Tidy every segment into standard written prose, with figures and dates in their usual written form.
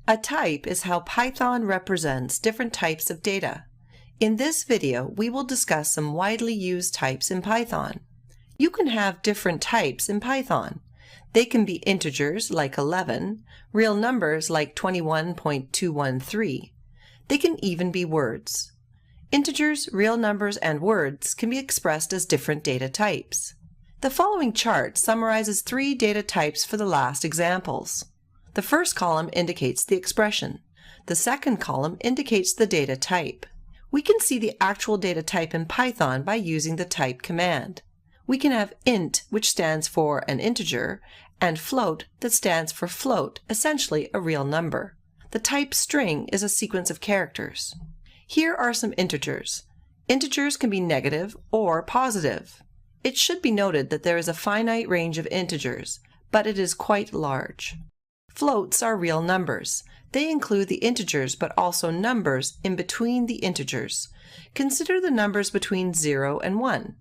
A type is how Python represents different types of data. In this video, we will discuss some widely used types in Python. You can have different types in Python. They can be integers like 11, real numbers like 21.213. They can even be words. Integers, real numbers, and words can be expressed as different data types. The following chart summarizes 3 data types for the last examples. The first column indicates the expression. The second column indicates the data type. We can see the actual data type in Python by using the type command. We can have int, which stands for an integer, and float, that stands for float, essentially a real number. The type string is a sequence of characters. Here are some integers. Integers can be negative or positive. It should be noted that there is a finite range of integers, but it is quite large. Floats are real numbers. They include the integers but also numbers in between the integers. Consider the numbers between 0 and 1.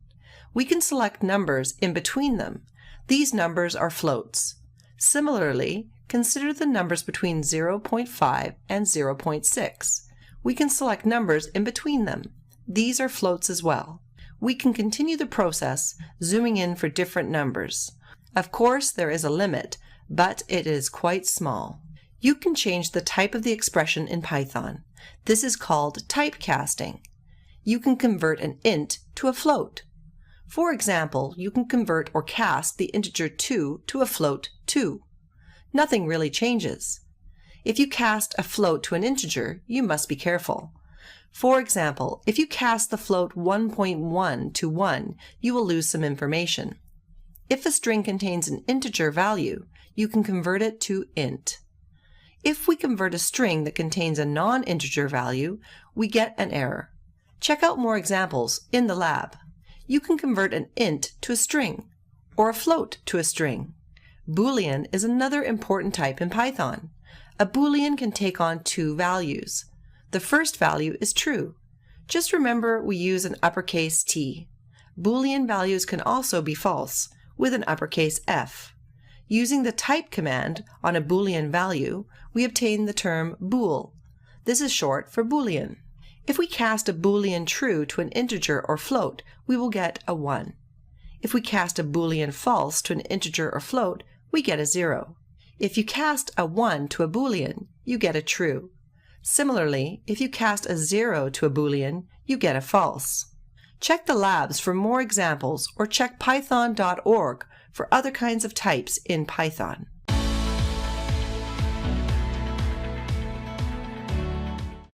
We can select numbers in between them. These numbers are floats. Similarly, consider the numbers between 0.5 and 0.6. We can select numbers in between them. These are floats as well. We can continue the process, zooming in for different numbers. Of course, there is a limit, but it is quite small. You can change the type of the expression in Python. This is called typecasting. You can convert an int to a float. For example, you can convert or cast the integer 2 to a float 2. Nothing really changes. If you cast a float to an integer, you must be careful. For example, if you cast the float 1.1 to 1, you will lose some information. If a string contains an integer value, you can convert it to int. If we convert a string that contains a non-integer value, we get an error. Check out more examples in the lab. You can convert an int to a string, or a float to a string. Boolean is another important type in Python. A Boolean can take on 2 values. The first value is true. Just remember we use an uppercase T. Boolean values can also be false, with an uppercase F. Using the type command on a Boolean value, we obtain the term bool. This is short for Boolean. If we cast a Boolean true to an integer or float, we will get a 1. If we cast a Boolean false to an integer or float, we get a 0. If you cast a 1 to a Boolean, you get a true. Similarly, if you cast a 0 to a Boolean, you get a false. Check the labs for more examples or check python.org for other kinds of types in Python.